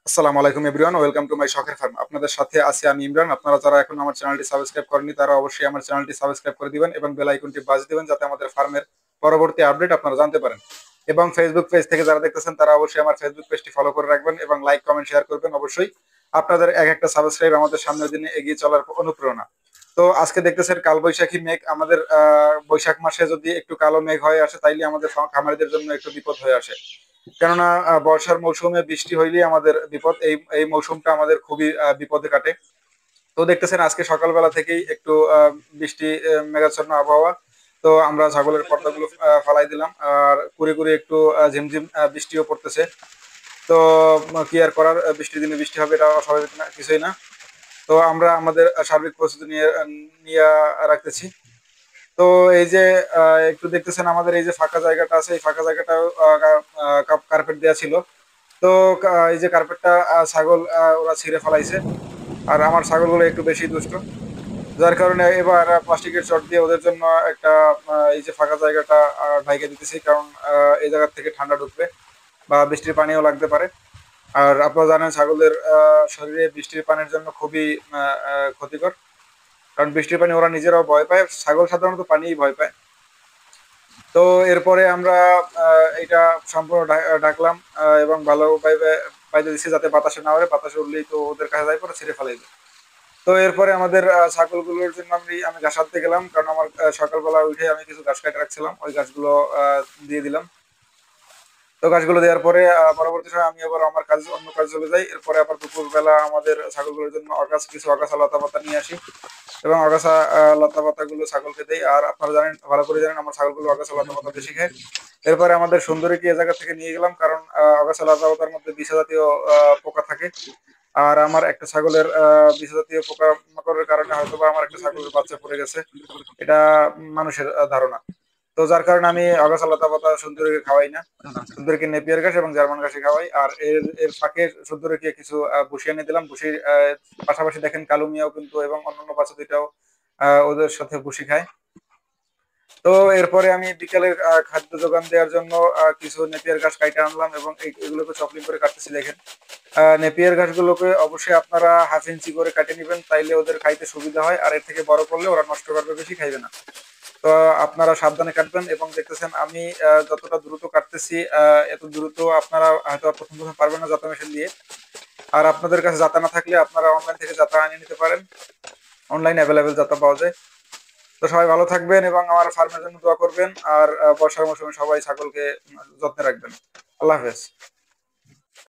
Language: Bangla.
আসসালামু আলাইকুম এভরিওয়ান, ওয়েলকাম টু মাই শখের ফার্ম। আপনাদের সাথে আছি আমি ইমরান। আপনারা যারা এখন আমার চ্যানেলটি সাবস্ক্রাইব করেনি তারা অবশ্যই আমার চ্যানেলটি সাবস্ক্রাইব করে দিবেন এবং বেল আইকনটি বাজিয়ে দিবেন যাতে আমাদের ফার্মের পরবর্তী আপডেট আপনারা জানতে পারেন। এবং ফেসবুক পেজ থেকে যারা দেখতেছেন তারা অবশ্যই আমার ফেসবুক পেজটি ফলো করে রাখবেন এবং লাইক কমেন্ট শেয়ার করবেন। অবশ্যই আপনাদের এক একটা সাবস্ক্রাইব আমাদের সামনের দিনে এগিয়ে চলার অনুপ্রেরণা। তো আজকে দেখতেছেন কালবৈশাখী মেঘ। আমাদের বৈশাখ মাসে যদি একটু কালো মেঘ হয়ে আসে তাইলে আমাদের খামারিদের জন্য একটু বিপদ হয়ে আসে। কেননা বর্ষার মৌসুমে বৃষ্টি হইলেই আমাদের বিপদ। এই এই মৌসুমটা আমাদের খুবই বিপদে কাটে। তো দেখতেছেন আজকে সকালবেলা থেকেই একটু বৃষ্টি, মেঘাচ্ছন্ন আবহাওয়া। তো আমরা ছাগলের পর্দাগুলো ফালাই দিলাম, আর কুড়ি কুড়ি একটু ঝিমঝিম বৃষ্টিও পড়তেছে। তো কি আর করার, বৃষ্টির দিনে বৃষ্টি হবে, এটা অস্বাভাবিক না, কিছুই না। তো আমরা আমাদের সার্বিক প্রস্তুতি নিয়ে নিয়ে রাখতেছি। তো এই যে একটু দেখতেছেন আমাদের এই যে ফাঁকা জায়গাটা আছে, এই ফাঁকা জায়গাটাও কার্পেট দেওয়া ছিল। তো এই যে কার্পেটটা ছাগল ওরা ছিঁড়ে ফেলাইছে। আর আমার ছাগলগুলো একটু বেশি দুষ্ট, যার কারণে এবার প্লাস্টিকের চট দিয়ে ওদের জন্য একটা এই যে ফাঁকা জায়গাটা ঢাইকে দিতেছি, কারণ এই জায়গা থেকে ঠান্ডা ঢুকবে বা বৃষ্টির পানিও লাগতে পারে। আর আপনারা জানেন ছাগলের শরীরে বৃষ্টির পানির জন্য খুবই ক্ষতিকর, কারণ বৃষ্টির পানি ওরা নিজেরাও ভয় পায়, ছাগল সাধারণত পানিই ভয় পায়। তো এরপরে আমরা এটা সম্পূর্ণ ঢাকলাম এবং ভালোভাবে বাইরে দিচ্ছি যাতে বাতাসে না ওড়ে। বাতাসে উঠলেই তো ওদের কাছে যাই পরে ছিঁড়ে ফেলাইবে। তো এরপরে আমাদের ছাগলগুলোর জন্য আমি ঘাস আনতে গেলাম, কারণ আমার সকালবেলা উঠে আমি কিছু ঘাস কেটে রাখছিলাম, ওই ঘাসগুলো দিয়ে দিলাম। তো গাছগুলো দেওয়ার পরে পরবর্তী সময় আমি আবার আমার কাজ, অন্য কাজ চলে যাই। এরপরে আবার দুপুরবেলা আমাদের ছাগলগুলোর জন্য কিছু আগাছা লতা পাতা নিয়ে আসি এবং আগাছা লতা পাতা গুলো ছাগলকে দেই। আর আপনারা জানেন, ভালো করে জানেন, আমার ছাগলগুলো আগাছা লতা পাতা বেশি খায়। এরপরে আমাদের সুন্দরীকে এ জায়গা থেকে নিয়ে গেলাম, কারণ আগাছা লতা পাতার মধ্যে বিষ জাতীয় পোকা থাকে। আর আমার একটা ছাগলের বিষ জাতীয় পোকা মাকড়ের কারণে হয়তোবা আমার একটা ছাগলের বাচ্চা পড়ে গেছে, এটা মানুষের ধারণা। তো যার কারণে আমি আগাছা লতা পাতা সুন্দরীকে খাওয়াই না। সুন্দরীকে নেপিয়ার ঘাস এবং জার্মান ঘাসে খাওয়াই। আর এর এর ফাঁকে সুন্দরীকে কিছু ভুসি এনে দিলাম। ভুসির পাশাপাশি দেখেন কালু মিয়াও কিন্তু এবং অন্যান্য বাচ্চা দুইটাও ওদের সাথে ভুসি খায়। তো এরপরে আমি বিকালের খাদ্য যোগান দেওয়ার জন্য কিছু নেপিয়ার ঘাস কাইটে আনলাম এবং এগুলোকে চপলিং করে কাটতেছি। দেখেন নেপিয়ার ঘাসগুলোকে অবশ্যই আপনারা 1/2 ইঞ্চি করে কাটে নেবেন, তাইলে ওদের খাইতে সুবিধা হয়। আর এর থেকে বড় করলে ওরা নষ্ট করবে, বেশি খাইবে না। তো আপনারা সাবধানে কাটবেন। এবং দেখতেছেন আমি যতটা দ্রুত কাটতেছি, এত দ্রুত আপনারা হয়তো প্রথম প্রথম পারবেন না জাতা মেশিন দিয়ে। আর আপনাদের কাছে জাতা না থাকলে আপনারা অনলাইন থেকে জাতা আনিয়ে নিতে পারেন, অনলাইন অ্যাভেলেবেল জাতা পাওয়া যায়। তো সবাই ভালো থাকবেন এবং আমার ফার্মের জন্য দোয়া করবেন। আর বর্ষার মৌসুমে সবাই ছাগলকে যত্নে রাখবেন। আল্লাহ হাফেজ।